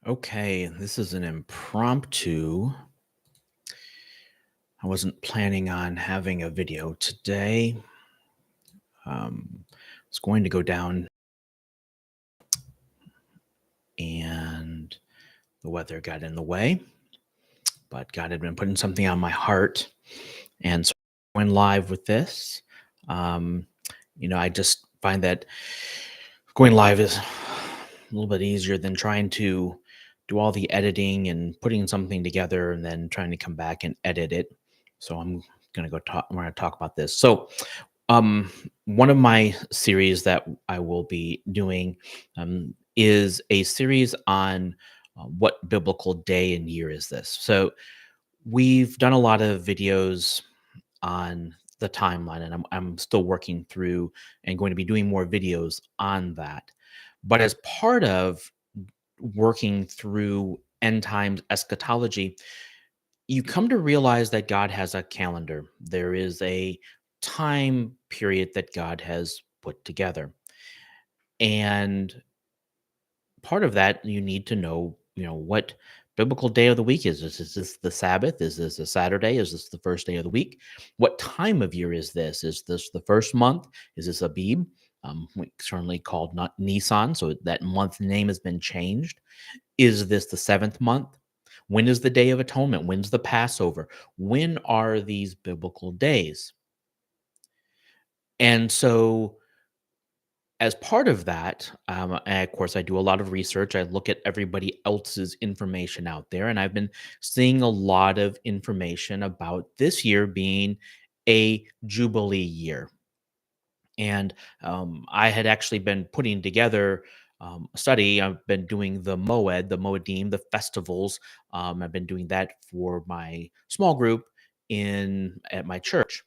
Okay, this is an impromptu. I wasn't planning on having a video today. Was going to go down and the weather got in the way, but God had been putting something on my heart. And so I went live with this. Um, I just find that going live is a little bit easier than trying to do all the editing and putting something together and then trying to come back and edit it. So I'm gonna go talk. We're gonna talk about this. So, one of my series that I will be doing is a series on what biblical day and year is this. So we've done a lot of videos on the timeline, and I'm still working through and going to be doing more videos on that. But as part of working through end times eschatology, you come to realize that God has a calendar. There is a time period that God has put together. And part of that, you need to know, what biblical day of the week is this? Is this the Sabbath? Is this a Saturday? Is this the first day of the week? What time of year is this? Is this the first month? Is this Abib? We certainly called not Nisan, so that month name has been changed. Is this the seventh month? When is the Day of Atonement? When's the Passover? When are these biblical days? And so as part of that, and of course, I do a lot of research. I look at everybody else's information out there, and I've been seeing a lot of information about this year being a Jubilee year. And I had actually been putting together a study. I've been doing the Moed, the Moedim, the festivals. I've been doing that for my small group in at my church.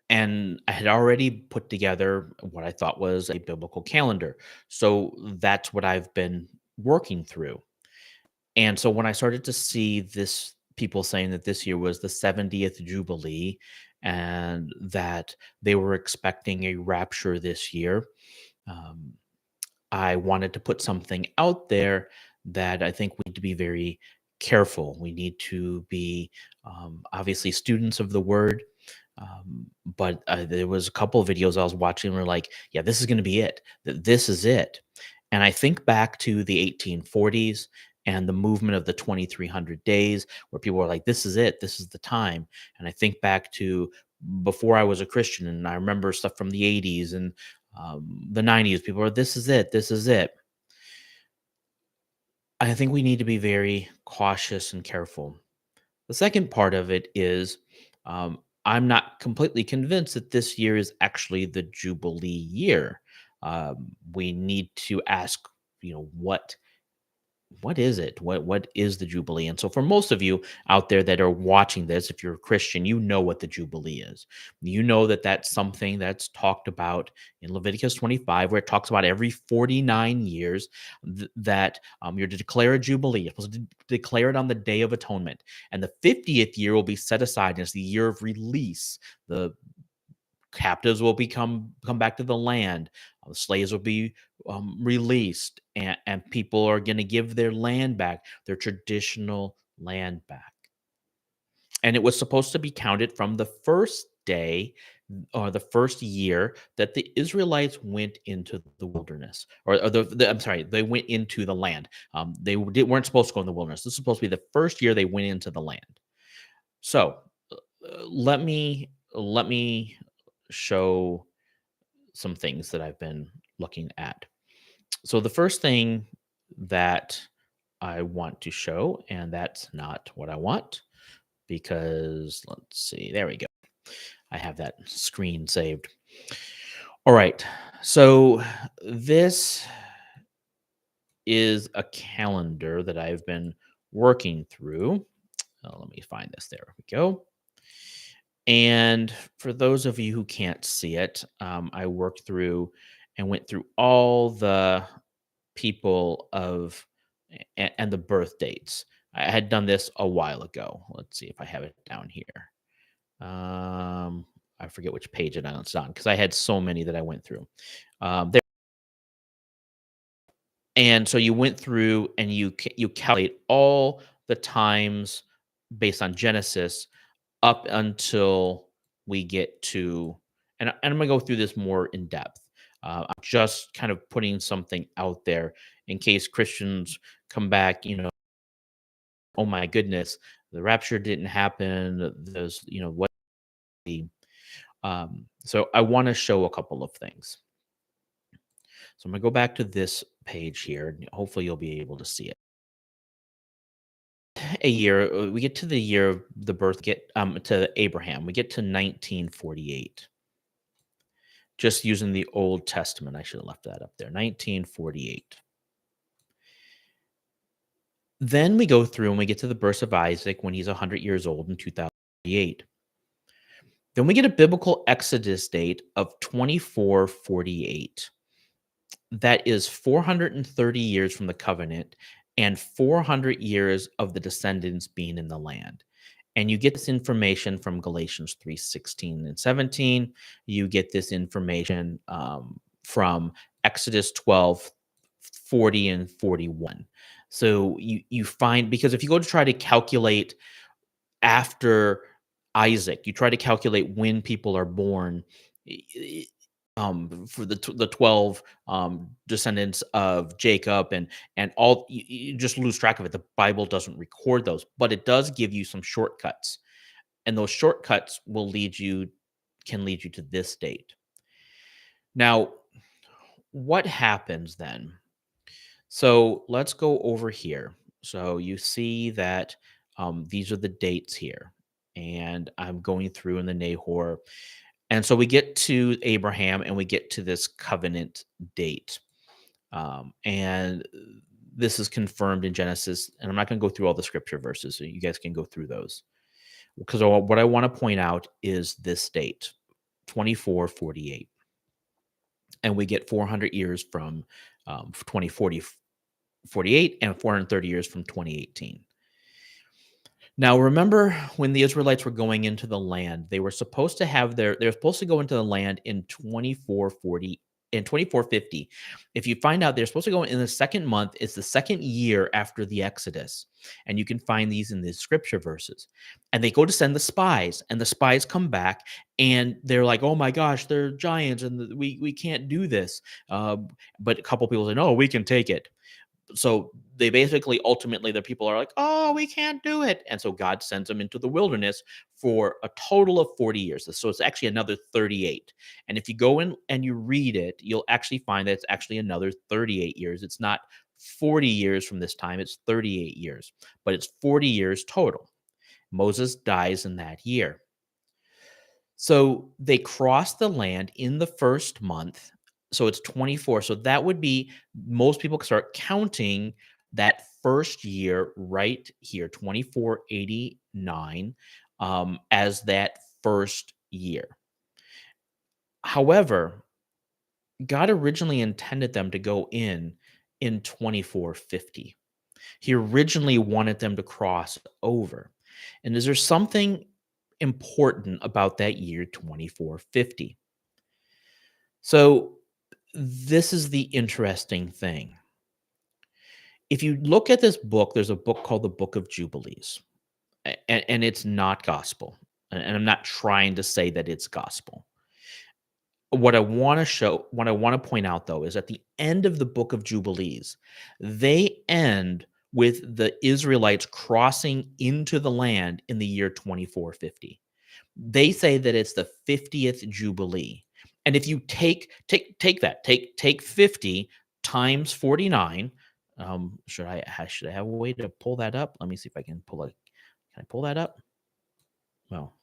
And I had already put together what I thought was a biblical calendar. So that's what I've been working through. And so when I started to see this, people saying that this year was the 70th Jubilee and that they were expecting a rapture this year, um, I wanted to put something out there that I think we need to be very careful. We need to be obviously students of the word, but there was a couple of videos I was watching where like, yeah, this is going to be it. This is it. And I think back to the 1840s and the movement of the 2300 days where people were like, this is it. This is the time. And I think back to before I was a Christian, and I remember stuff from the 80s and the 90s. People were, this is it. This is it. I think we need to be very cautious and careful. The second part of it is I'm not completely convinced that this year is actually the Jubilee year. We need to ask, what is it? What is the Jubilee? And so for most of you out there that are watching this, if you're a Christian, you know what the Jubilee is. You know that that's something that's talked about in Leviticus 25, where it talks about every 49 years that you're to declare a Jubilee. You're supposed to declare it on the Day of Atonement. And the 50th year will be set aside as the year of release. The captives will come back to the land. The slaves will be released, and people are going to give their land back, their traditional land back. And it was supposed to be counted from the first day or the first year that the Israelites went into the wilderness, or I'm sorry, they went into the land. Weren't supposed to go in the wilderness. This is supposed to be the first year they went into the land. So let me show some things that I've been looking at. So the first thing that I want to show, and that's not what I want, because let's see, there we go. I have that screen saved. All right. So this is a calendar that I've been working through. Let me find this. There we go. And for those of you who can't see it, I worked through and went through all the people of and the birth dates. I had done this a while ago. Let's see if I have it down here. I forget which page it's on because I had so many that I went through. There, And so you went through and you calculate all the times based on Genesis up until we get to, and I'm gonna go through this more in depth. I'm just kind of putting something out there in case Christians come back, oh my goodness, the rapture didn't happen. There's, what the so I want to show a couple of things. So I'm gonna go back to this page here. And hopefully you'll be able to see it. A year, we get to the year of the birth, get to Abraham. We get to 1948. Just using the Old Testament. I should have left that up there. 1948. Then we go through and we get to the birth of Isaac when he's 100 years old in 2008. Then we get a biblical Exodus date of 2448. That is 430 years from the covenant and 400 years of the descendants being in the land. And you get this information from Galatians 3:16 and 17. You get this information from Exodus 12:40 and 41. So you find, because if you go to try to calculate after Isaac, you try to calculate when people are born, for the 12 descendants of Jacob, and all, you just lose track of it. The Bible doesn't record those, but it does give you some shortcuts, and those shortcuts can lead you to this date. Now, what happens then? So let's go over here. So you see that these are the dates here, and I'm going through in the Nahor. And so we get to Abraham and we get to this covenant date. And this is confirmed in Genesis. And I'm not going to go through all the scripture verses, so you guys can go through those. Because what I want to point out is this date, 2448. And we get 400 years from 2048 and 430 years from 2018. Now, remember when the Israelites were going into the land, they were supposed to they're supposed to go into the land in 2450. If you find out, they're supposed to go in the second month. It's the second year after the Exodus. And you can find these in the scripture verses. And they go to send the spies, and the spies come back and they're like, oh my gosh, they're giants and we can't do this. But a couple people say, no, we can take it. So they basically, ultimately, the people are like, oh, we can't do it. And so God sends them into the wilderness for a total of 40 years. So it's actually another 38. And if you go in and you read it, you'll actually find that it's actually another 38 years. It's not 40 years from this time, it's 38 years, but it's 40 years total. Moses dies in that year. So they cross the land in the first month. So it's 24. So that would be, most people start counting that first year right here, 2489, as that first year. However, God originally intended them to go in 2450. He originally wanted them to cross over. And is there something important about that year 2450? So this is the interesting thing. If you look at this book, there's a book called the Book of Jubilees, and it's not gospel. And I'm not trying to say that it's gospel. What I want to point out, though, is at the end of the Book of Jubilees, they end with the Israelites crossing into the land in the year 2450. They say that it's the 50th Jubilee. And if you take 50 times 49, should I have a way to pull that up? Let me see if I can can I pull that up? Well,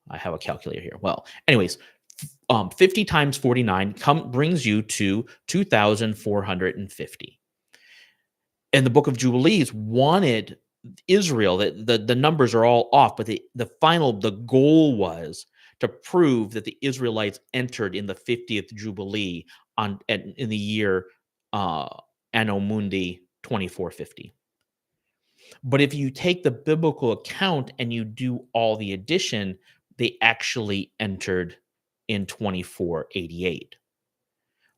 I have a calculator here. Well, anyways, 50 times 49 brings you to 2,450. And the Book of Jubilees wanted Israel, that the numbers are all off, but the goal was to prove that the Israelites entered in the 50th Jubilee in the year Anno Mundi 2450. But if you take the biblical account and you do all the addition, they actually entered in 2488.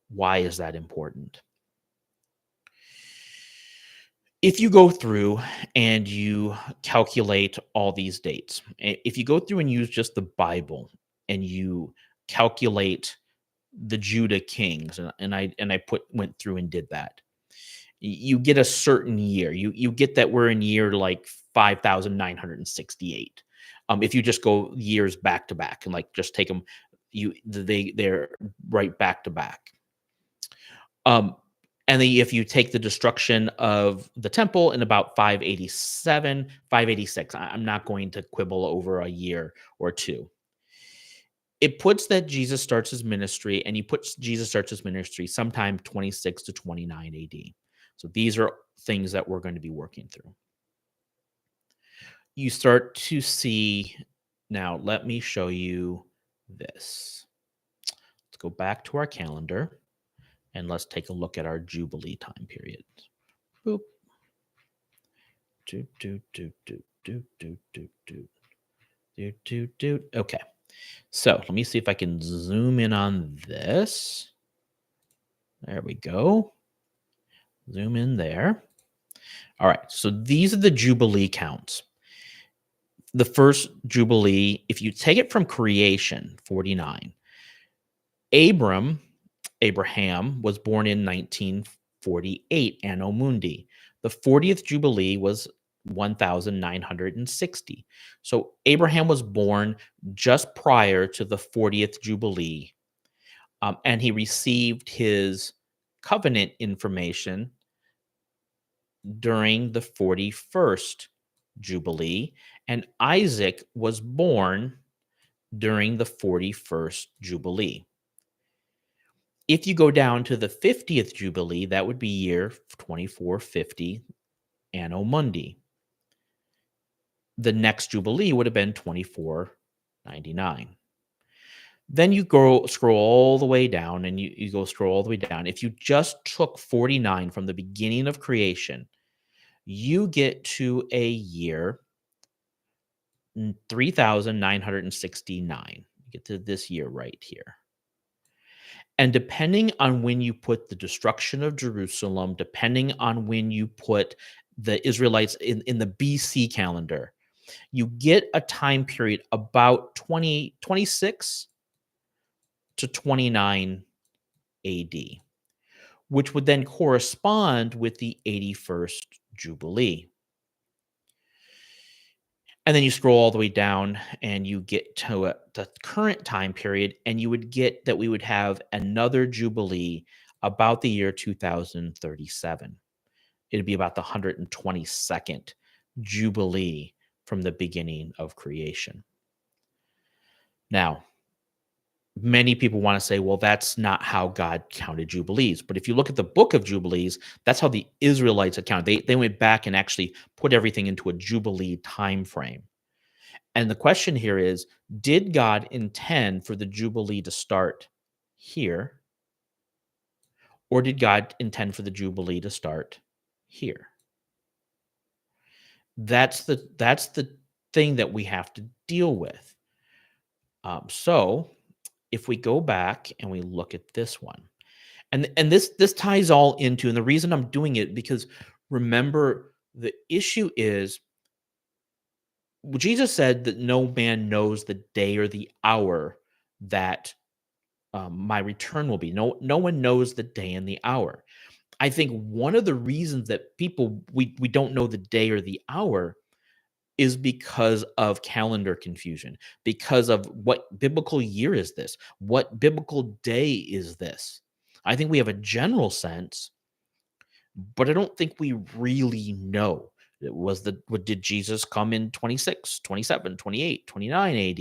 Why is that important? If you go through and you calculate all these dates, if you go through and use just the Bible and you calculate the Judah kings, and I went through and did that, you get a certain year. You get that we're in year like 5,968. If you just go years back to back and like just take them, they're right back to back. Um, and then if you take the destruction of the temple in about 587, 586, I'm not going to quibble over a year or two. It puts that Jesus starts his ministry, and Jesus starts his ministry sometime 26 to 29 AD. So these are things that we're going to be working through. You start to see, now let me show you this. Let's go back to our calendar and let's take a look at our Jubilee time period. Boop. Do, do, do, do, do, do, do, do. Do, do, do. Okay. So let me see if I can zoom in on this. There we go. Zoom in there. All right. So these are the Jubilee counts. The first Jubilee, if you take it from creation, 49, Abraham was born in 1948, Anno Mundi. The 40th Jubilee was 1960. So Abraham was born just prior to the 40th Jubilee, and he received his covenant information during the 41st Jubilee, and Isaac was born during the 41st Jubilee. If you go down to the 50th Jubilee, that would be year 2450, Anno Mundi. The next Jubilee would have been 2499. Then you scroll all the way down, and you go scroll all the way down. If you just took 49 from the beginning of creation, you get to a year 3,969. You get to this year right here. And depending on when you put the destruction of Jerusalem, depending on when you put the Israelites in the BC calendar, you get a time period about 26 to 29 AD, which would then correspond with the 81st Jubilee. And then you scroll all the way down and you get to the current time period, and you would get that we would have another Jubilee about the year 2037. It'd be about the 122nd Jubilee from the beginning of creation. Now, many people want to say, well, that's not how God counted Jubilees. But if you look at the book of Jubilees, that's how the Israelites accounted. They went back and actually put everything into a Jubilee time frame. And the question here is, did God intend for the Jubilee to start here? Or did God intend for the Jubilee to start here? That's the thing that we have to deal with. So if we go back and we look at this one, and this ties all into, and the reason I'm doing it, because remember, the issue is Jesus said that no man knows the day or the hour that my return will be. No one knows the day and the hour. I think one of the reasons that we don't know the day or the hour is because of calendar confusion, because of what biblical year is this? What biblical day is this? I think we have a general sense, but I don't think we really know. Did Jesus come in 26, 27, 28, 29 AD,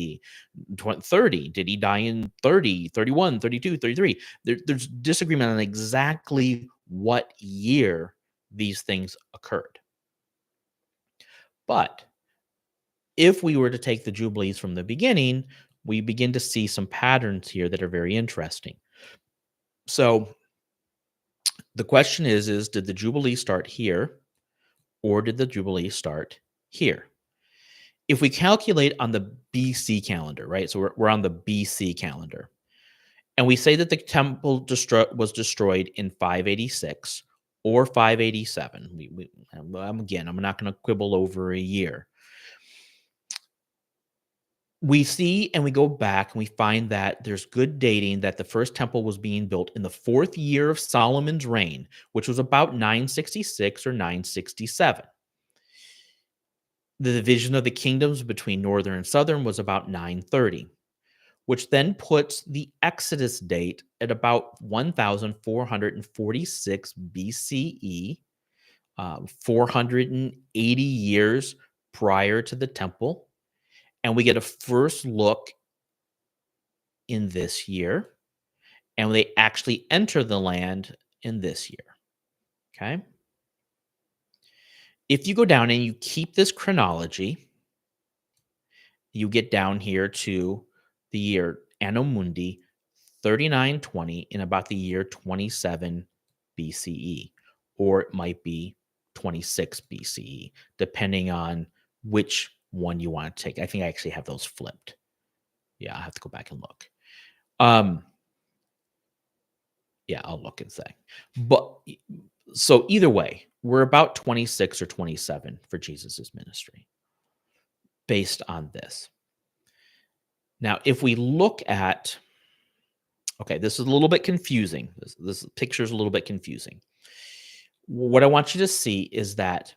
30? Did he die in 30, 31, 32, 33? There's disagreement on exactly what year these things occurred. But if we were to take the Jubilees from the beginning, we begin to see some patterns here that are very interesting. So the question is did the Jubilee start here, or did the Jubilee start here? If we calculate on the BC calendar, right? So we're on the BC calendar, and we say that the temple was destroyed in 586, or 587. Again, I'm not going to quibble over a year. We see and we go back and we find that there's good dating that the first temple was being built in the 4th year of Solomon's reign, which was about 966 or 967. The division of the kingdoms between northern and southern was about 930, which then puts the Exodus date at about 1446 BCE, 480 years prior to the temple. And we get a first look in this year, and they actually enter the land in this year. Okay. If you go down and you keep this chronology, you get down here to the year Anno Mundi 3920 in about the year 27 BCE, or it might be 26 BCE, depending on which one you want to take. I think I actually have those flipped. Yeah, I have to go back and look. Yeah, I'll look and say. But so either way, we're about 26 or 27 for Jesus's ministry based on this. Now, if we look at, okay, this is a little bit confusing. This picture is a little bit confusing. What I want you to see is that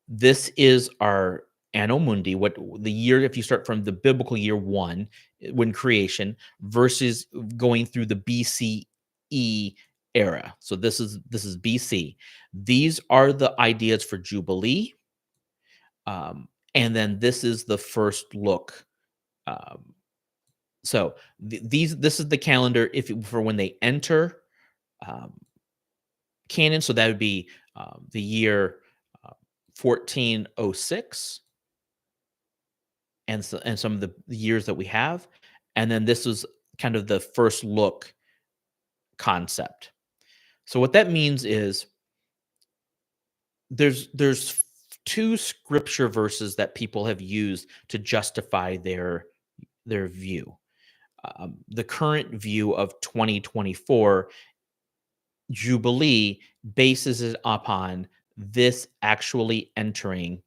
this is our Anno Mundi, what the year, if you start from the biblical year 1, when creation, versus going through the BCE era. So this is BC. These are the ideas for Jubilee. And then this is the first look. So this is the calendar for when they enter canon. So that would be the year 1406, and some of the years that we have, and then this was kind of the first look concept. So what that means is there's 2 scripture verses that people have used to justify their view. The current view of 2024 Jubilee bases it upon this actually entering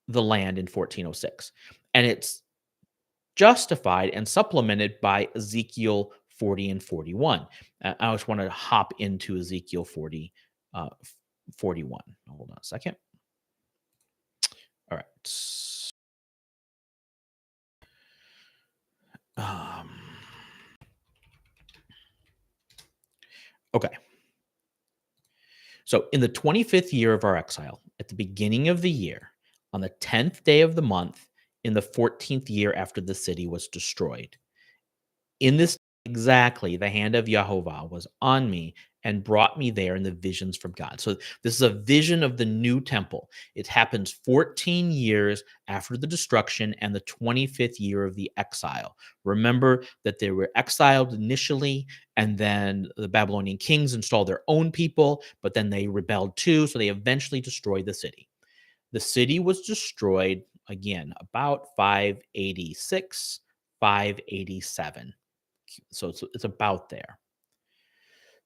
the land in 1406. And it's justified and supplemented by Ezekiel 40 and 41. I just want to hop into Ezekiel 40, 41. Hold on a second. All right. Okay. So in the 25th year of our exile, at the beginning of the year, on the 10th day of the month, in the 14th year after the city was destroyed, in this exactly the hand of Jehovah was on me and brought me there in the visions from God. So this is a vision of the new temple. It happens 14 years after the destruction and the 25th year of the exile. Remember that they were exiled initially, and then the Babylonian kings installed their own people, but then they rebelled too, so they eventually destroyed the city. The city was destroyed, again, about 586, 587. So it's about there.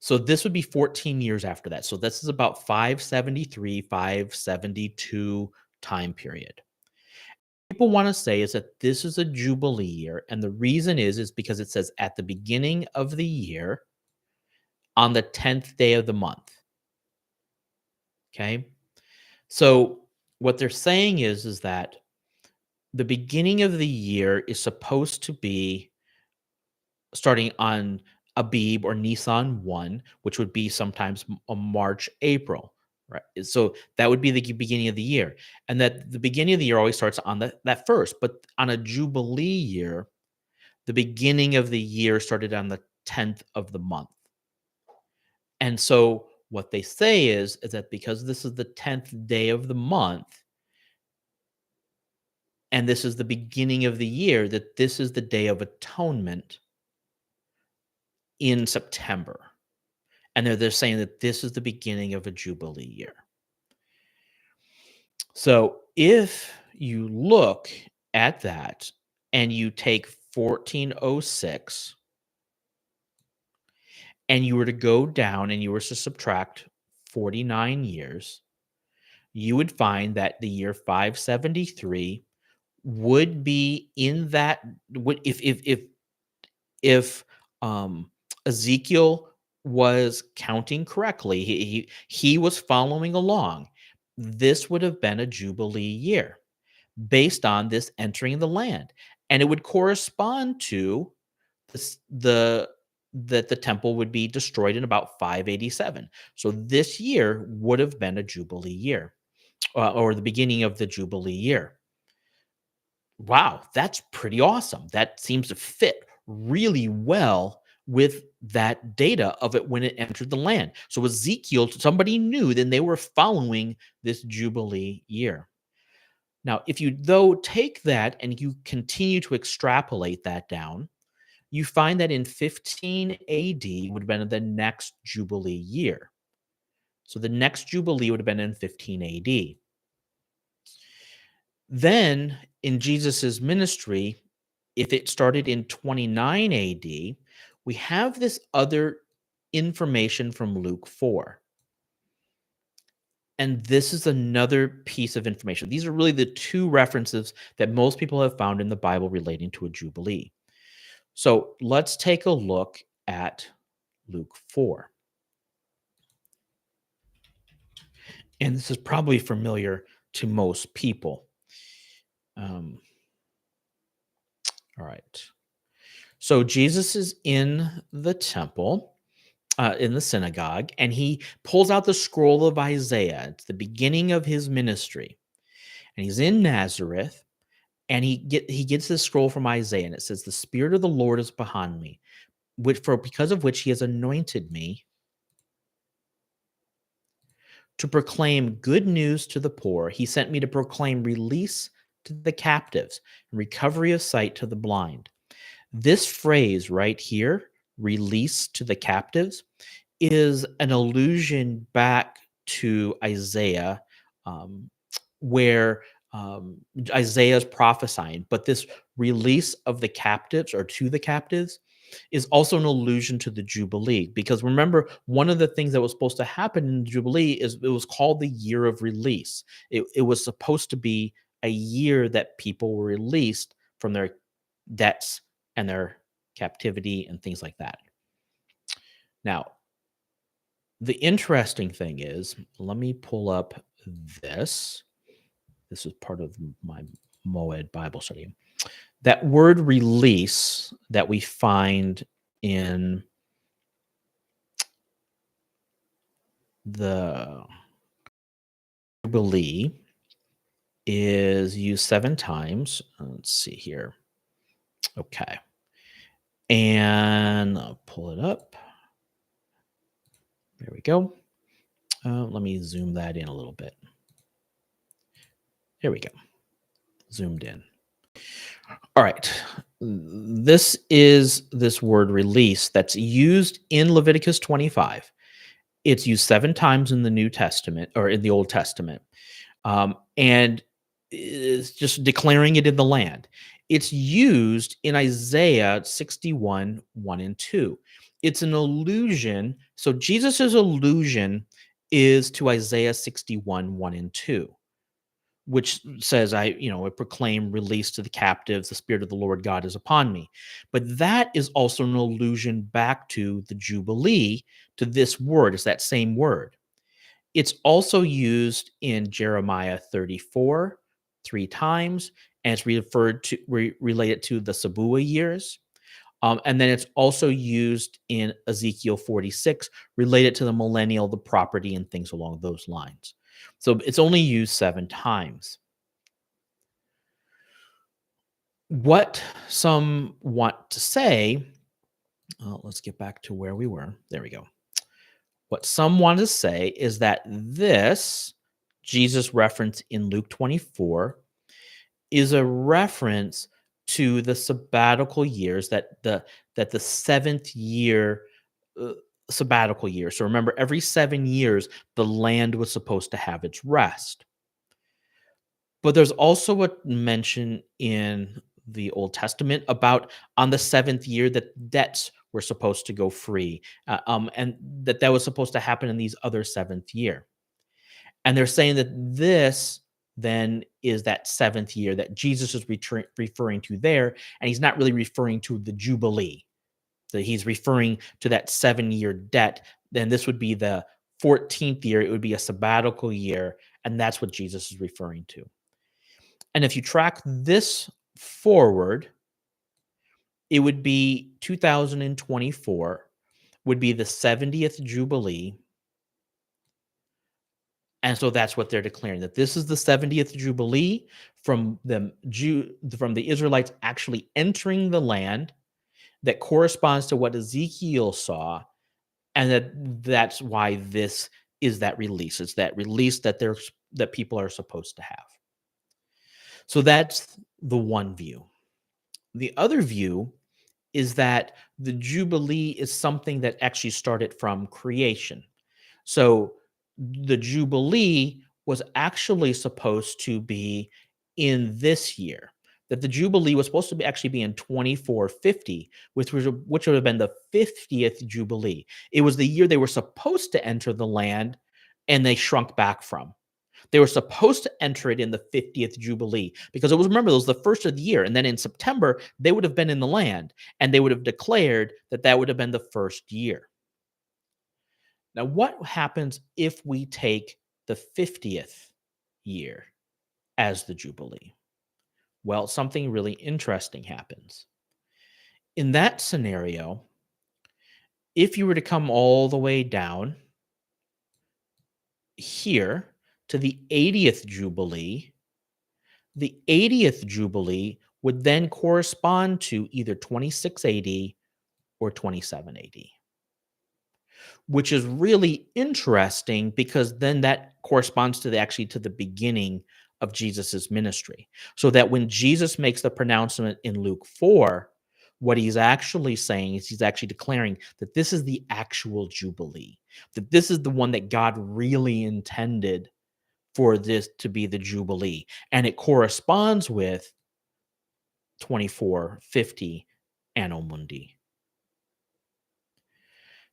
So this would be 14 years after that. So this is about 573, 572 time period. People want to say is that this is a Jubilee year. And the reason is because it says at the beginning of the year on the 10th day of the month. Okay. So what they're saying is that the beginning of the year is supposed to be starting on Abib or Nisan 1, which would be sometimes March, April, right? So that would be the beginning of the year. And that the beginning of the year always starts on that first. But on a Jubilee year, the beginning of the year started on the 10th of the month. And so what they say is that because this is the 10th day of the month, and this is the beginning of the year, that this is the Day of Atonement in September. And they're saying that this is the beginning of a Jubilee year. So if you look at that and you take 1406 and you were to go down and you were to subtract 49 years, you would find that the year 573 would be in that would if Ezekiel was counting correctly, he was following along. This would have been a jubilee year based on this entering the land, and it would correspond to the that the temple would be destroyed in about 587. So this year would have been a jubilee year, or the beginning of the jubilee year. Wow, that's pretty awesome. That seems to fit really well with that data of it when it entered the land. So Ezekiel, somebody knew, then they were following this Jubilee year. Now, if you though take that and you continue to extrapolate that down, you find that in 15 AD would have been the next Jubilee year. So the next Jubilee would have been in 15 AD. Then in Jesus's ministry, if it started in 29 AD, we have this other information from Luke 4. And this is another piece of information. These are really the two references that most people have found in the Bible relating to a jubilee. So let's take a look at Luke 4. And this is probably familiar to most people. All right. So Jesus is in the temple, in the synagogue, and he pulls out the scroll of Isaiah. It's the beginning of his ministry. And he's in Nazareth, and he gets this scroll from Isaiah, and it says, "The Spirit of the Lord is behind me, because of which he has anointed me to proclaim good news to the poor. He sent me to proclaim release to the captives and recovery of sight to the blind." This phrase right here, "release to the captives," is an allusion back to Isaiah, um, where Isaiah is prophesying. But this release of the captives, or to the captives, is also an allusion to the Jubilee. Because remember, one of the things that was supposed to happen in the Jubilee is it was called the year of release. It was supposed to be a year that people were released from their debts and their captivity and things like that. Now, the interesting thing is, let me pull up this. This is part of my Moed Bible study. That word release that we find in the Jubilee is used 7 times. Let's see here. Okay. And I'll pull it up. There we go. Let me zoom that in a little bit. There we go. Zoomed in. All right. This is this word release that's used in Leviticus 25. It's used 7 times in the New Testament, or in the Old Testament. And it's just declaring it in the land. It's used in Isaiah 61, 1 and 2. It's an allusion. So Jesus's allusion is to Isaiah 61, 1 and 2, which says, I proclaim release to the captives. The Spirit of the Lord God is upon me. But that is also an allusion back to the Jubilee, to this word. It's that same word. It's also used in Jeremiah 34 3 times, and it's related to the Sabuah years. And then it's also used in Ezekiel 46, related to the millennial, the property, and things along those lines. So it's only used 7 times. What some want to say, let's get back to where we were. There we go. What some want to say is that this Jesus reference in Luke 24 is a reference to the sabbatical years, that the 7th year sabbatical year. So remember, every 7 years, the land was supposed to have its rest. But there's also a mention in the Old Testament about on the 7th year that debts were supposed to go free, and that was supposed to happen in these other seventh year. And they're saying that this then is that seventh year that Jesus is referring to there, and he's not really referring to the Jubilee. That he's referring to that 7-year debt. Then this would be the 14th year. It would be a sabbatical year, and that's what Jesus is referring to. And if you track this forward, it would be 2024 would be the 70th Jubilee. And so that's what they're declaring, that this is the 70th Jubilee from from the Israelites actually entering the land, that corresponds to what Ezekiel saw, and that's why this is that release. It's that release that people are supposed to have. So that's the one view. The other view is that the Jubilee is something that actually started from creation. So the Jubilee was actually supposed to be in this year. That the Jubilee was supposed to actually be in 2450, which would have been the 50th Jubilee. It was the year they were supposed to enter the land, and they shrunk back from. They were supposed to enter it in the 50th Jubilee because remember, it was the first of the year. And then in September, they would have been in the land, and they would have declared that would have been the first year. Now, what happens if we take the 50th year as the Jubilee? Well, something really interesting happens. In that scenario, if you were to come all the way down here to the 80th Jubilee, the 80th Jubilee would then correspond to either 26 AD or 27 AD. Which is really interesting because then that corresponds to the beginning of Jesus's ministry. So that when Jesus makes the pronouncement in Luke 4, what he's actually saying is he's actually declaring that this is the actual Jubilee, that this is the one that God really intended for this to be the Jubilee. And it corresponds with 2450 Anno Mundi.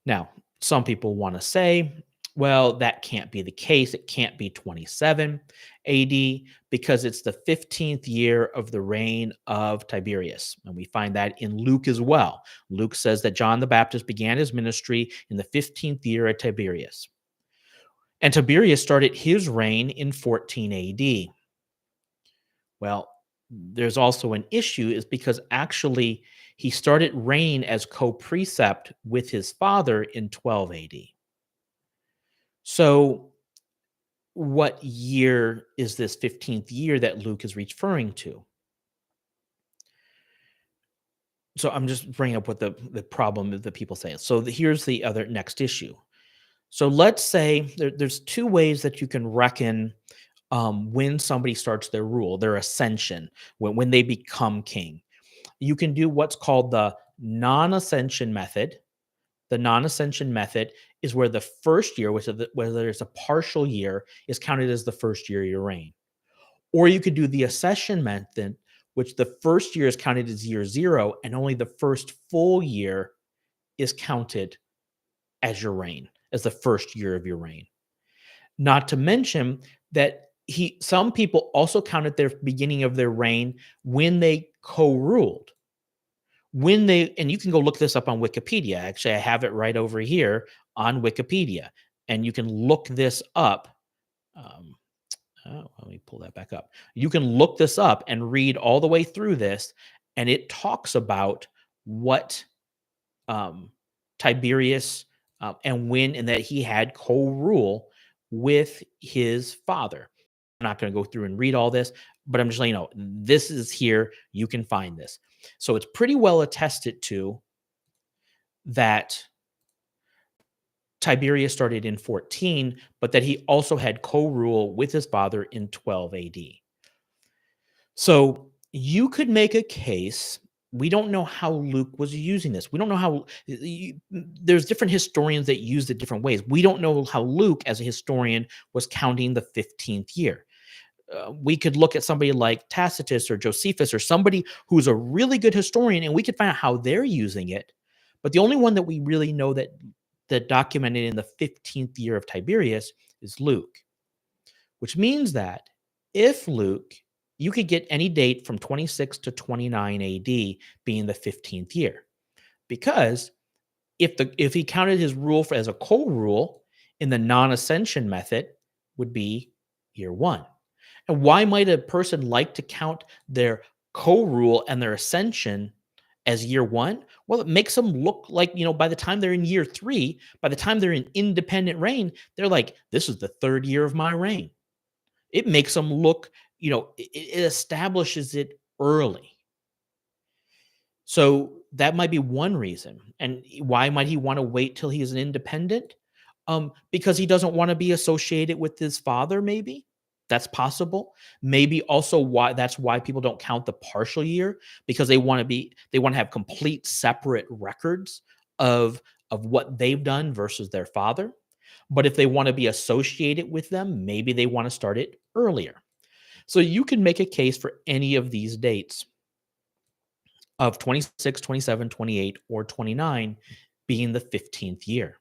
Now, some people want to say, well, that can't be the case. It can't be 27 AD because it's the 15th year of the reign of Tiberius. And we find that in Luke as well. Luke says that John the Baptist began his ministry in the 15th year of Tiberius. And Tiberius started his reign in 14 AD. Well, there's also an issue is because actually he started reign as co-precept with his father in 12 AD. So what year is this 15th year that Luke is referring to? So I'm just bringing up what the problem that people say. So here's the other next issue. So let's say there's two ways that you can reckon when somebody starts their rule, their ascension, when they become king. You can do what's called the non-ascension method. The non-ascension method is where the first year, whether there's a partial year, is counted as the first year of your reign. Or you could do the accession method, which the first year is counted as year 0, and only the first full year is counted as your reign, as the first year of your reign. Not to mention that some people also counted their beginning of their reign when they co-ruled. And you can go look this up on Wikipedia. Actually, I have it right over here on Wikipedia, and you can look this up. Let me pull that back up. You can look this up and read all the way through this, and it talks about what Tiberius and that he had co-rule with his father. I'm not going to go through and read all this, but I'm just letting you know, this is here. You can find this. So it's pretty well attested to that Tiberius started in 14, but that he also had co-rule with his father in 12 AD. So you could make a case. We don't know how Luke was using this. We don't know how there's different historians that use it different ways. We don't know how Luke, as a historian, was counting the 15th year. We could look at somebody like Tacitus or Josephus or somebody who's a really good historian, and we could find out how they're using it. But the only one that we really know that documented in the 15th year of Tiberius is Luke, which means that if Luke, you could get any date from 26 to 29 AD being the 15th year, because if he counted his rule as a co-rule in the non-ascension method, would be year one. And why might a person like to count their co-rule and their ascension as year one? Well, it makes them look like, by the time they're in year three, by the time they're in independent reign, they're like, this is the third year of my reign. It makes them look, it establishes it early. So that might be one reason. And why might he want to wait till he's an independent? Because he doesn't want to be associated with his father, maybe. That's possible. Maybe also why people don't count the partial year, because they want to have complete separate records of what they've done versus their father. But if they want to be associated with them, maybe they want to start it earlier. So you can make a case for any of these dates of 26, 27, 28, or 29 being the 15th year.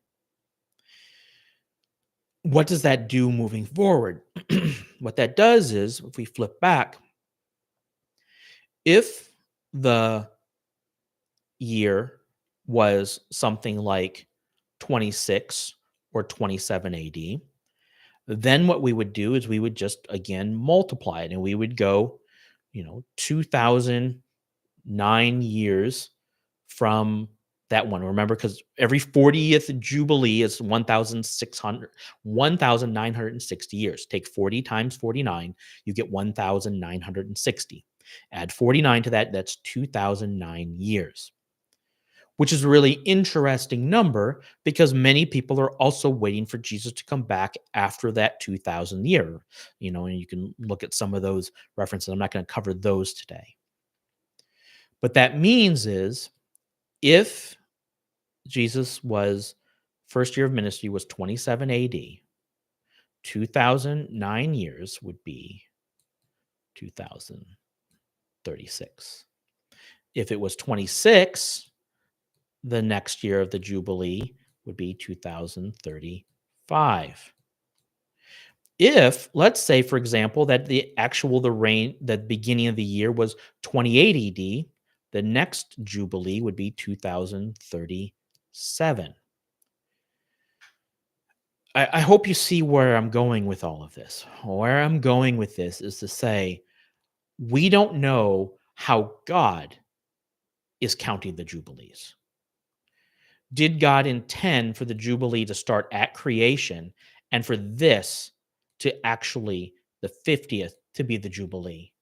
What does that do moving forward? What that does is, if we flip back, if the year was something like 26 or 27 AD, then what we would do is we would just again multiply it, and we would go, 2009 years from that one. Remember, because every 40th Jubilee is 1,960 years. Take 40 times 49, you get 1,960. Add 49 to that, that's 2009 years, which is a really interesting number because many people are also waiting for Jesus to come back after that 2000 year. And you can look at some of those references. I'm not going to cover those today. But that means is, if Jesus was first year of ministry was 27 AD, 2009 years would be 2036. If it was 26, the next year of the Jubilee would be 2035. If, let's say, for example, that the beginning of the year was 28 AD, the next Jubilee would be 2037. I hope you see where I'm going with all of this. Where I'm going with this is to say, we don't know how God is counting the Jubilees. Did God intend for the Jubilee to start at creation and for this to actually, the 50th, to be the Jubilee?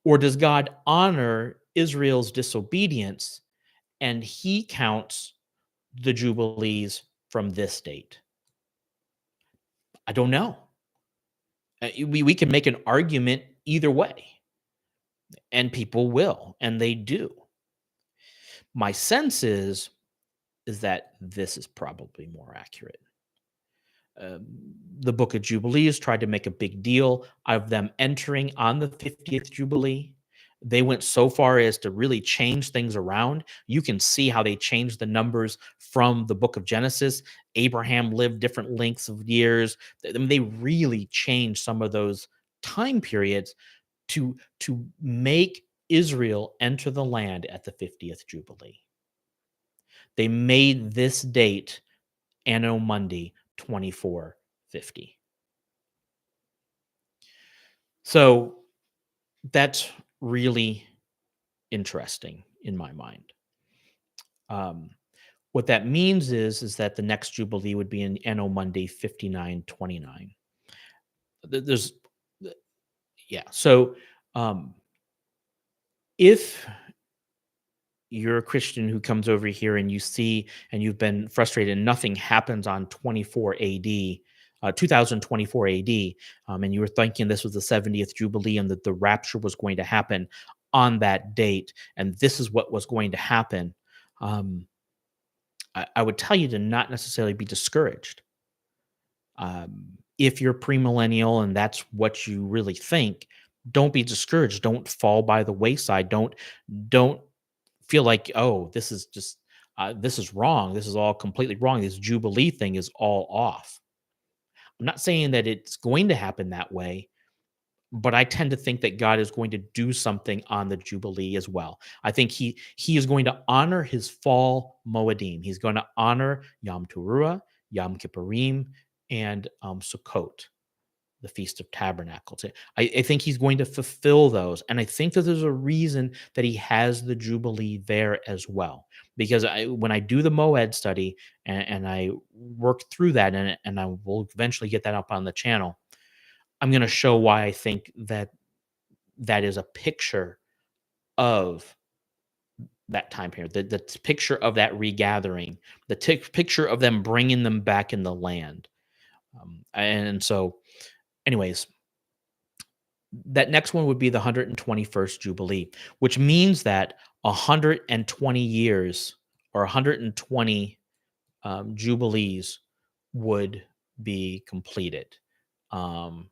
Or does God honor Israel's disobedience and he counts the Jubilees from this date? I don't know. We can make an argument either way, and people will, and they do. My sense is that this is probably more accurate. The Book of Jubilees tried to make a big deal of them entering on the 50th Jubilee. They went so far as to really change things around. You can see how they changed the numbers from the book of Genesis. Abraham lived different lengths of years. They really changed some of those time periods to make Israel enter the land at the 50th Jubilee. They made this date Anno Mundi 2450. So that's really interesting in my mind. What that means is that the next Jubilee would be in Anno Mundi 5929. There's, yeah. So if you're a Christian who comes over here and you see and you've been frustrated and nothing happens on 24 AD, 2024 AD, and you were thinking this was the 70th Jubilee and that the rapture was going to happen on that date, and this is what was going to happen, I would tell you to not necessarily be discouraged. If you're premillennial and that's what you really think, don't be discouraged. Don't fall by the wayside. Don't feel like, oh, this is just This is wrong. This is all completely wrong. This Jubilee thing is all off. I'm not saying that it's going to happen that way, but I tend to think that God is going to do something on the Jubilee as well. I think he is going to honor his fall Moedim. He's going to honor Yom Teruah, Yom Kippurim, and Sukkot, the Feast of Tabernacles. I think he's going to fulfill those. And I think that there's a reason that he has the Jubilee there as well. Because when I do the Moed study and I work through that, and I will eventually get that up on the channel, I'm going to show why I think that that is a picture of that time period, the picture of that regathering, the picture of them bringing them back in the land. And so, anyways, that next one would be the 121st Jubilee, which means that 120 years or 120 Jubilees would be completed, um,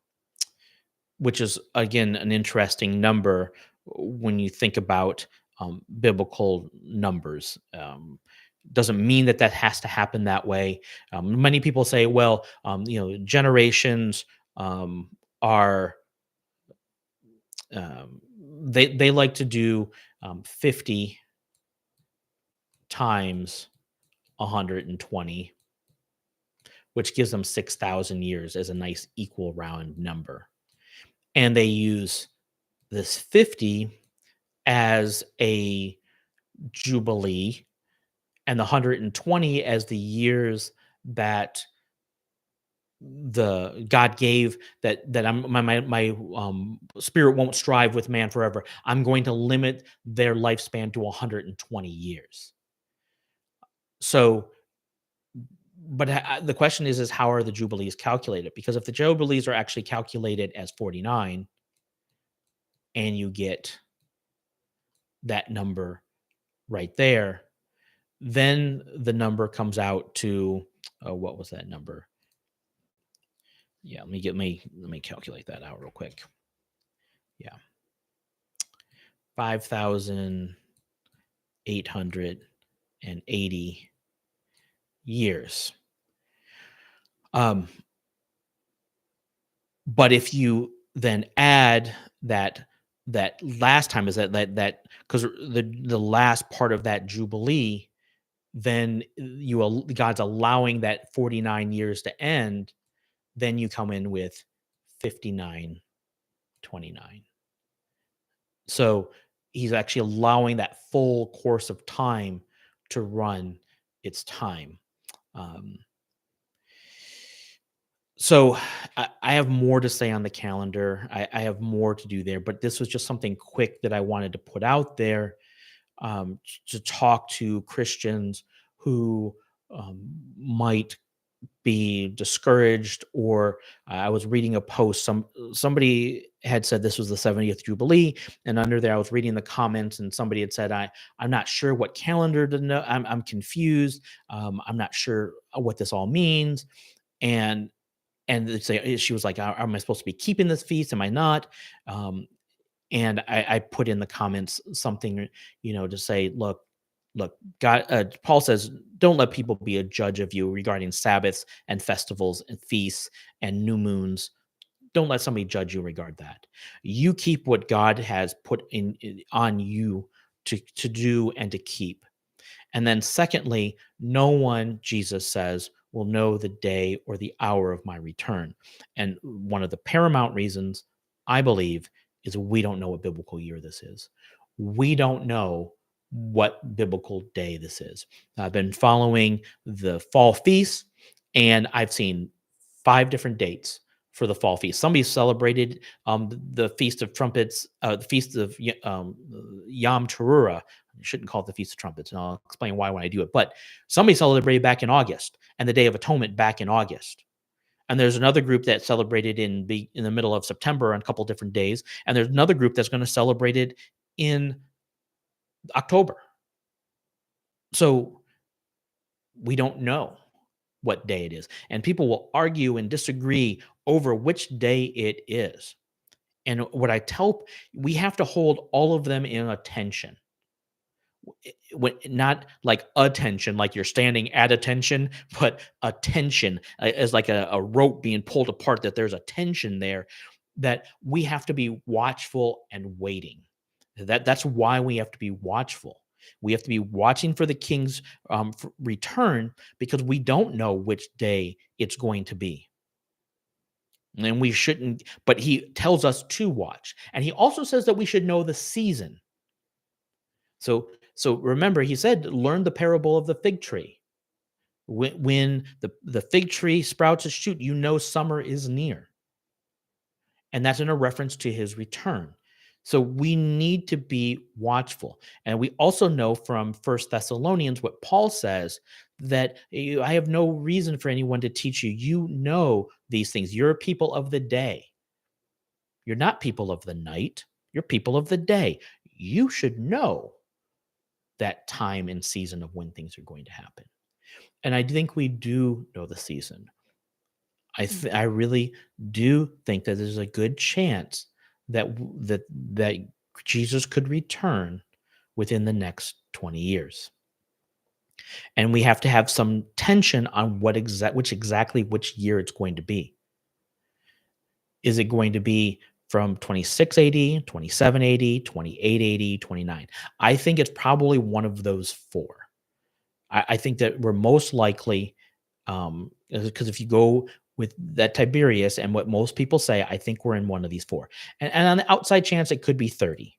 which is, again, an interesting number when you think about biblical numbers. Doesn't mean that that has to happen that way. Many people say, well, generations are um, they like to do 50 times 120, which gives them 6,000 years as a nice equal round number. And they use this 50 as a jubilee and the 120 as the years that the God gave, that I'm my spirit won't strive with man forever. I'm going to limit their lifespan to 120 years. So, but the question is how are the jubilees calculated? Because if the jubilees are actually calculated as 49, and you get that number right there, then the number comes out to what was that number? Yeah, let me calculate that out real quick. Yeah, 5,880 years. But if you then add that last time, is that because the last part of that jubilee, then God's allowing that 49 years to end, then you come in with 5929. So he's actually allowing that full course of time to run its time. Um, so I have more to say on the calendar. I have more to do there, but this was just something quick that I wanted to put out there, to talk to Christians who might be discouraged. Or I was reading a post, somebody had said this was the 70th jubilee, and under there I was reading the comments, and somebody had said, I'm not sure what calendar to know. I'm confused. I'm not sure what this all means. And she was like, am I supposed to be keeping this feast? Am I not? And I put in the comments something, to say, look, God, Paul says, don't let people be a judge of you regarding Sabbaths and festivals and feasts and new moons. Don't let somebody judge you regard that. You keep what God has put on you to do and to keep. And then secondly, no one, Jesus says, will know the day or the hour of my return. And one of the paramount reasons, I believe, is we don't know what biblical year this is. We don't know what biblical day this is. I've been following the fall feasts, and I've seen 5 different dates for the fall feast. Somebody celebrated the Feast of Trumpets, the Feast of Yom Teruah. I shouldn't call it the Feast of Trumpets, and I'll explain why when I do it. But somebody celebrated back in August, and the Day of Atonement back in August. And there's another group that celebrated in the middle of September on a couple different days, and there's another group that's going to celebrate it in October. So we don't know what day it is, and people will argue and disagree over which day it is. And what I tell, we have to hold all of them in attention. Not like attention, like you're standing at attention, but attention as like a rope being pulled apart, that there's a tension there, that we have to be watchful and waiting. That's why we have to be watchful. We have to be watching for the king's return, because we don't know which day it's going to be. And we shouldn't, but he tells us to watch. And he also says that we should know the season. So remember, he said, learn the parable of the fig tree. When the fig tree sprouts a shoot, you know summer is near. And that's in a reference to his return. So we need to be watchful. And we also know from First Thessalonians what Paul says, that I have no reason for anyone to teach you. You know these things. You're people of the day. You're not people of the night. You're people of the day. You should know that time and season of when things are going to happen. And I think we do know the season. I really do think that there's a good chance that Jesus could return within the next 20 years. And we have to have some tension on which year it's going to be. Is it going to be from 2680, 2780, 2880, 29? I think it's probably one of those four. I think that we're most likely, because if you go with that Tiberius and what most people say, I think we're in one of these four. And on the outside chance, it could be 30.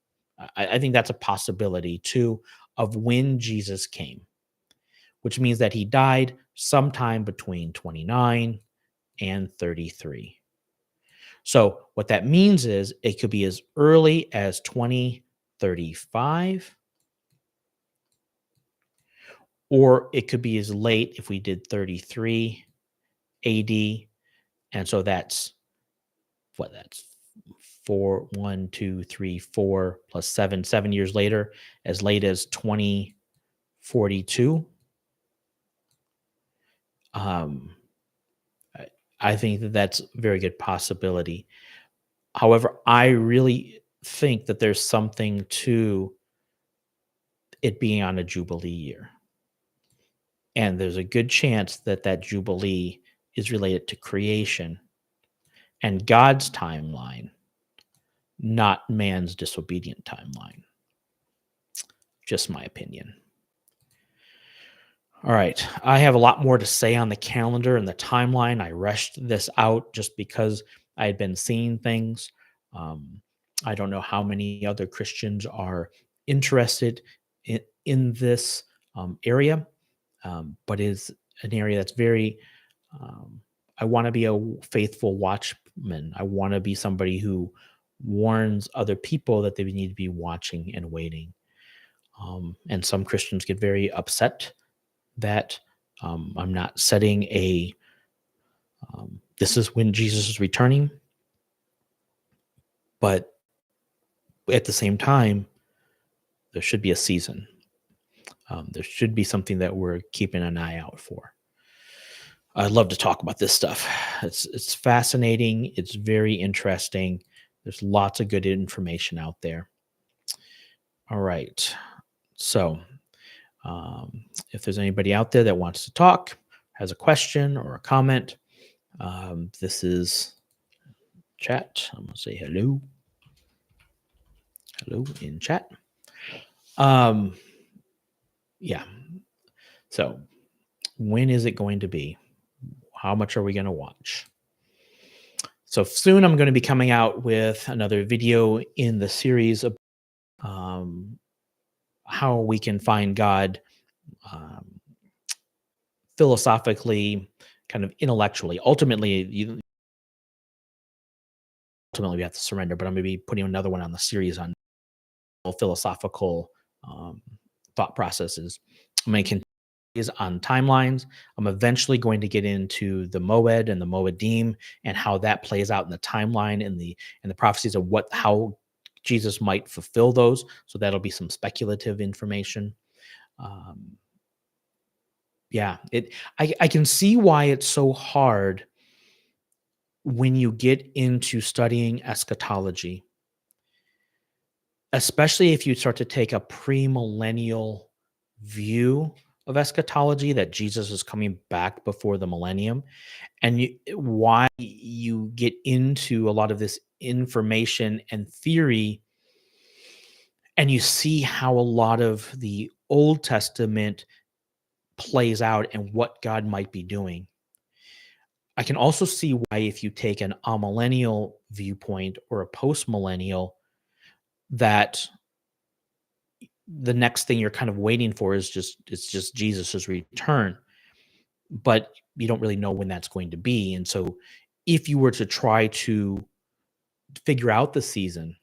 I think that's a possibility too, of when Jesus came, which means that he died sometime between 29 and 33. So what that means is it could be as early as 2035, or it could be as late if we did 33 AD. And so that's what that's 4 plus 7 years later, as late as 2042. I think that that's a very good possibility. However, I really think that there's something to it being on a Jubilee year. And there's a good chance that that Jubilee is related to creation and God's timeline, not man's disobedient timeline. Just my opinion. All right. I have a lot more to say on the calendar and the timeline. I rushed this out just because I had been seeing things. I don't know how many other Christians are interested in this area, but is an area that's very, I want to be a faithful watchman. I want to be somebody who warns other people that they need to be watching and waiting. And some Christians get very upset that I'm not setting this is when Jesus is returning. But at the same time, there should be a season. There should be something that we're keeping an eye out for. I love to talk about this stuff. It's fascinating. It's very interesting. There's lots of good information out there. All right. So if there's anybody out there that wants to talk, has a question or a comment, this is chat. I'm going to say hello. Hello in chat. Yeah. So when is it going to be? How much are we going to watch? So soon I'm going to be coming out with another video in the series of how we can find God philosophically, kind of intellectually. Ultimately, we have to surrender, but I'm going to be putting another one on the series on philosophical thought processes. I'm going to continue on timelines. I'm eventually going to get into the Moed and the Moedim and how that plays out in the timeline and the prophecies of how Jesus might fulfill those. So that'll be some speculative information. I can see why it's so hard when you get into studying eschatology, especially if you start to take a premillennial view of eschatology, that Jesus is coming back before the millennium, and why you get into a lot of this information and theory, and you see how a lot of the Old Testament plays out and what God might be doing. I can also see why, if you take an amillennial viewpoint or a post-millennial, that the next thing you're kind of waiting for is just Jesus's return, but you don't really know when that's going to be. And so if you were to try to figure out the season,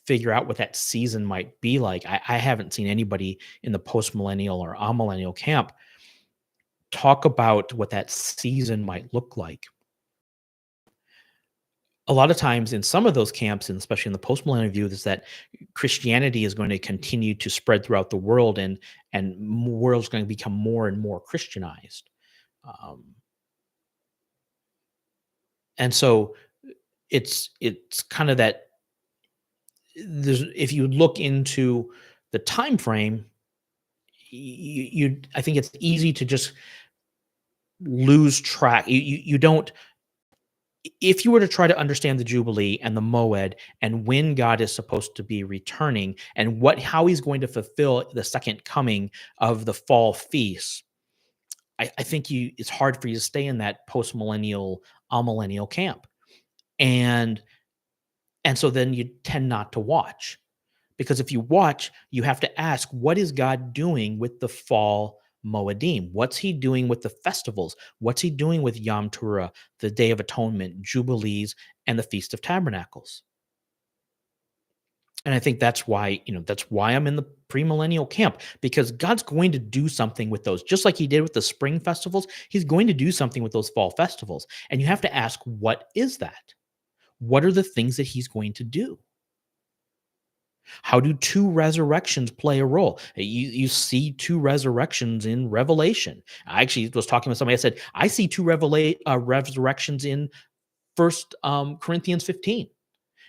figure out what that season might be like, I haven't seen anybody in the post-millennial or amillennial camp talk about what that season might look like. A lot of times in some of those camps, and especially in the post-millennial view, is that Christianity is going to continue to spread throughout the world, and world's going to become more and more Christianized. Um, and so it's kind of that, if you look into the time frame, you I think it's easy to just lose track. You don't, if you were to try to understand the Jubilee and the Moed and when God is supposed to be returning and how he's going to fulfill the second coming of the fall feast, I think it's hard for you to stay in that post millennial, amillennial camp. And so then you tend not to watch, because if you watch, you have to ask, what is God doing with the fall Moedim? What's he doing with the festivals? What's he doing with Yom Teruah, the Day of Atonement, Jubilees, and the Feast of Tabernacles? And I think that's why I'm in the premillennial camp, because God's going to do something with those, just like he did with the spring festivals. He's going to do something with those fall festivals. And you have to ask, what is that? What are the things that he's going to do? How do two resurrections play a role? You see two resurrections in Revelation. I actually was talking with somebody. I said, I see two resurrections in First Corinthians 15. And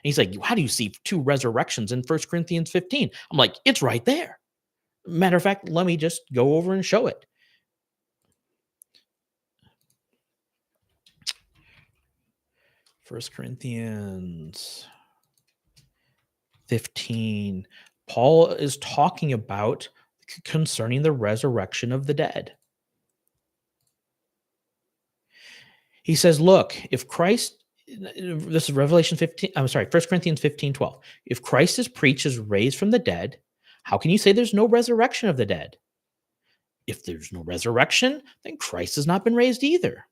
he's like, how do you see two resurrections in First Corinthians 15? I'm like, it's right there. Matter of fact, let me just go over and show it. First Corinthians 15. Paul is talking about concerning the resurrection of the dead. He says, look, if Christ, this is Revelation 15, I'm sorry, 1 Corinthians 15:12. If Christ is preached as raised from the dead, how can you say there's no resurrection of the dead? If there's no resurrection, then Christ has not been raised either.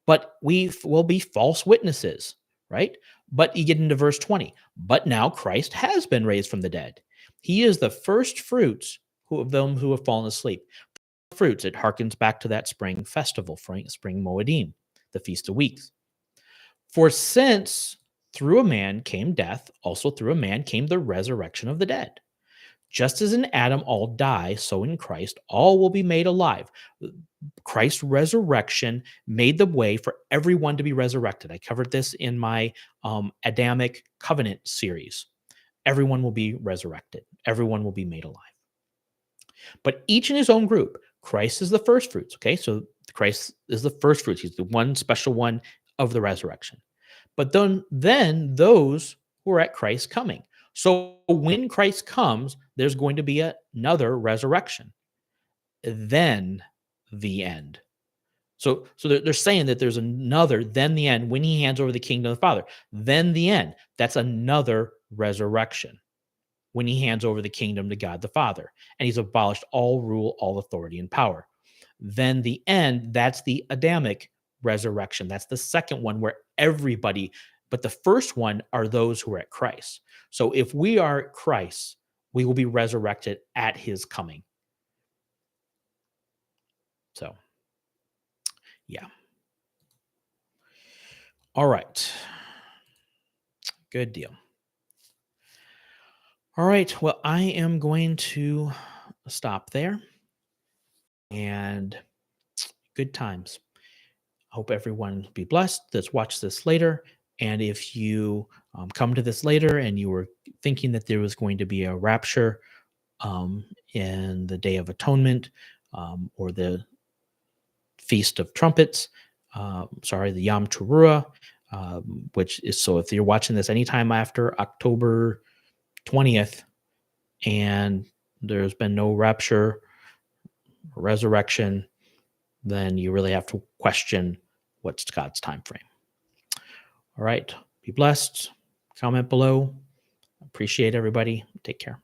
But we will be false witnesses, right? But you get into verse 20. But now Christ has been raised from the dead. He is the first fruits of them who have fallen asleep. Fruits, it harkens back to that spring festival, spring Moedim, the Feast of Weeks. For since through a man came death, also through a man came the resurrection of the dead. Just as in Adam all die, so in Christ all will be made alive. Christ's resurrection made the way for everyone to be resurrected. I covered this in my Adamic covenant series. Everyone will be resurrected. Everyone will be made alive. But each in his own group. Christ is the first fruits. Okay, so Christ is the first fruits. He's the one special one of the resurrection. But then those who are at Christ's coming. So when Christ comes, there's going to be another resurrection. Then the end. So they're saying that there's another, then the end, when he hands over the kingdom to the Father. Then the end. That's another resurrection, when he hands over the kingdom to God the Father, and he's abolished all rule, all authority, and power. Then the end, that's the Adamic resurrection. That's the second one, where everybody, but the first one are those who are at Christ. So if we are at Christ, we will be resurrected at his coming. So, yeah. All right. Good deal. All right. Well, I am going to stop there, and good times. I hope everyone be blessed that's watched this later, And if you come to this later and you were thinking that there was going to be a rapture in the Day of Atonement or the Feast of Trumpets, the Yom Teruah, which is, so if you're watching this anytime after October 20th and there's been no rapture or resurrection, then you really have to question what's God's time frame. All right. Be blessed. Comment below. Appreciate everybody. Take care.